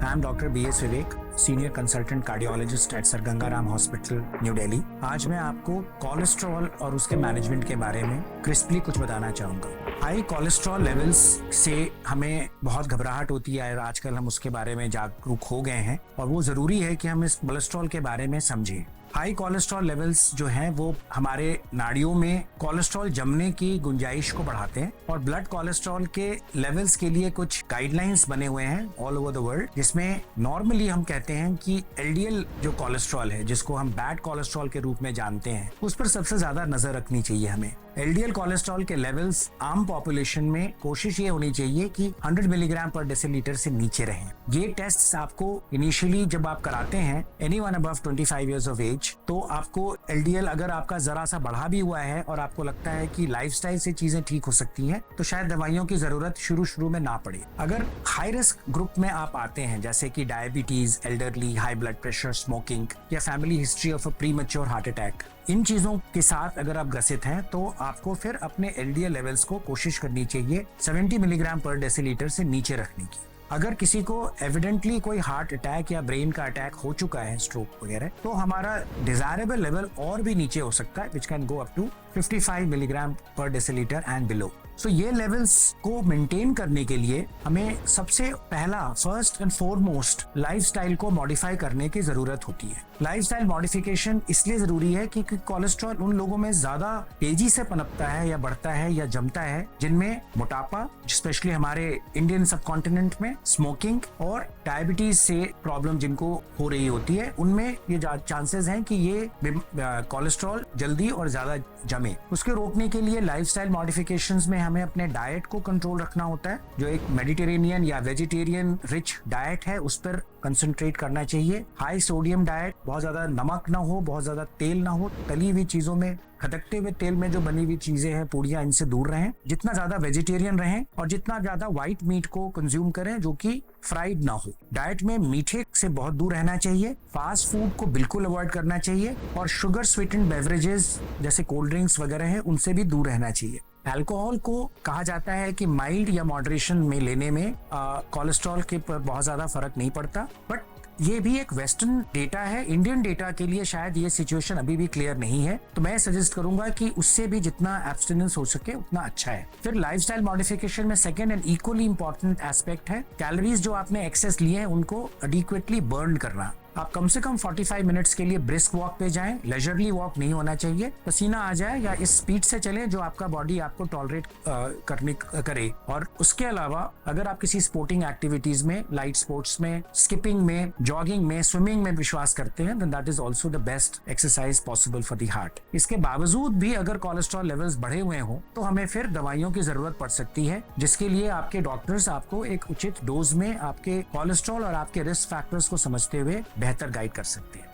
I'm Dr. B.S. Vivek, senior consultant cardiologist at Sir Gangaram hospital, New Delhi. आज मैं आपको cholesterol और उसके मैनेजमेंट के बारे में क्रिस्पली कुछ बताना चाहूँगा। हाई कोलेस्ट्रॉल लेवल्स से हमें बहुत घबराहट होती है और आजकल हम उसके बारे में जागरूक हो गए हैं और वो ज़रूरी है कि हम इस कोलेस्ट्रॉल के बारे में समझें। हाई कोलेस्ट्रॉल लेवल्स जो हैं वो हमारे नाड़ियों में कोलेस्ट्रॉल जमने की गुंजाइश को बढ़ाते हैं और ब्लड कोलेस्ट्रॉल के लेवल्स के लिए कुछ गाइडलाइंस बने हुए हैं ऑल ओवर द वर्ल्ड, जिसमें नॉर्मली हम कहते हैं कि एलडीएल जो कोलेस्ट्रॉल है, जिसको हम बैड कोलेस्ट्रॉल के रूप में जानते हैं, उस पर सबसे ज्यादा नजर रखनी चाहिए हमें। एलडीएल कोलेस्ट्रॉल के लेवल्स आम पॉपुलेशन में कोशिश ये होनी चाहिए कि 100 मिलीग्राम पर डेसीलीटर से नीचे रहें। ये टेस्ट आपको इनिशियली जब आप कराते हैं anyone above 25 years of age, तो आपको एलडीएल अगर आपका जरा सा बढ़ा भी हुआ है और आपको लगता है कि लाइफस्टाइल से चीजें ठीक हो सकती हैं, तो शायद दवाइयों की जरूरत शुरू में ना पड़े। अगर हाई रिस्क ग्रुप में आप आते हैं, जैसे कि diabetes, elderly, high blood pressure, smoking या family history of a premature heart attack, इन चीजों के साथ अगर आप ग्रसित हैं, तो आपको फिर अपने एलडीएल लेवल्स को कोशिश करनी चाहिए 70 मिलीग्राम पर डेसीलीटर से नीचे रखने की। अगर किसी को एविडेंटली कोई हार्ट अटैक या ब्रेन का अटैक हो चुका है, स्ट्रोक वगैरह, तो हमारा डिजायरेबल लेवल और भी नीचे हो सकता है, which can go up to 55 milligram per decilitre and below. So ये लेवल्स को मेंटेन करने के लिए हमें सबसे पहला, फर्स्ट एंड फॉरमोस्ट, लाइफस्टाइल को मॉडिफाई करने की जरूरत होती है। लाइफस्टाइल मॉडिफिकेशन इसलिए जरूरी है क्योंकि कोलेस्ट्रॉल उन लोगों में ज्यादा तेजी से पनपता है या बढ़ता है या जमता है जिनमें मोटापा, स्पेशली हमारे इंडियन सबकॉन्टिनेंट में, स्मोकिंग और डायबिटीज से प्रॉब्लम जिनको हो रही होती है, उनमें ये चांसेस हैं कि ये कोलेस्ट्रॉल जल्दी और ज्यादा जमे। उसके रोकने के लिए लाइफस्टाइल मॉडिफिकेशंस में हमें अपने डाइट को कंट्रोल रखना होता है। जो एक मेडिटेरेनियन या वेजिटेरियन रिच डाइट है, उस पर कंसंट्रेट करना चाहिए। हाई सोडियम डाइट, बहुत ज्यादा नमक ना हो, बहुत ज्यादा तेल ना हो, तली हुई चीजों में, खदकते हुए तेल में जो बनी हुई चीजें हैं, पूड़ियां, इनसे दूर रहें। जितना ज्यादा वेजिटेरियन रहें और जितना ज्यादा व्हाइट मीट को कंज्यूम करें जो कि फ्राइड ना हो। डाइट में मीठे से बहुत दूर रहना चाहिए, फास्ट फूड को बिल्कुल अवॉइड करना चाहिए और शुगर स्वीटेंड बेवरेजेस जैसे कोल्ड ड्रिंक्स वगैरह हैं, उनसे भी दूर रहना चाहिए। अल्कोहल को कहा जाता है कि माइल्ड या मॉडरेशन में लेने में कोलेस्ट्रॉल के पर बहुत ज्यादा फर्क नहीं पड़ता, बट ये भी एक वेस्टर्न डेटा है। इंडियन डेटा के लिए शायद ये सिचुएशन अभी भी क्लियर नहीं है, तो मैं सजेस्ट करूंगा कि उससे भी जितना एब्स्टिनेंस हो सके उतना अच्छा है। फिर लाइफस्टाइल मॉडिफिकेशन में second and equally important aspect है कैलोरीज जो आपने एक्सेस लिए हैं उनको एडिक्वेटली बर्न करना। आप कम से कम 45 मिनट्स के लिए ब्रिस्क वॉक पे जाएं, लेजरली वॉक नहीं होना चाहिए। पसीना आ जाए या इस स्पीड से चलें जो आपका बॉडी आपको टॉलरेट करे। और उसके अलावा अगर आप किसी स्पोर्टिंग एक्टिविटीज में, लाइट स्पोर्ट्स में, स्किपिंग में, जॉगिंग में, स्विमिंग में विश्वास करते हैं, then that is also the best exercise possible for the heart. इसके बावजूद भी अगर कोलेस्ट्रॉल लेवल्स बढ़े हुए हों तो हमें फिर दवाइयों की जरूरत पड़ सकती है, जिसके लिए आपके डॉक्टर्स आपको एक उचित डोज में आपके कोलेस्ट्रॉल और आपके रिस्क फैक्टर्स को समझते हुए बेहतर गाइड कर सकते हैं।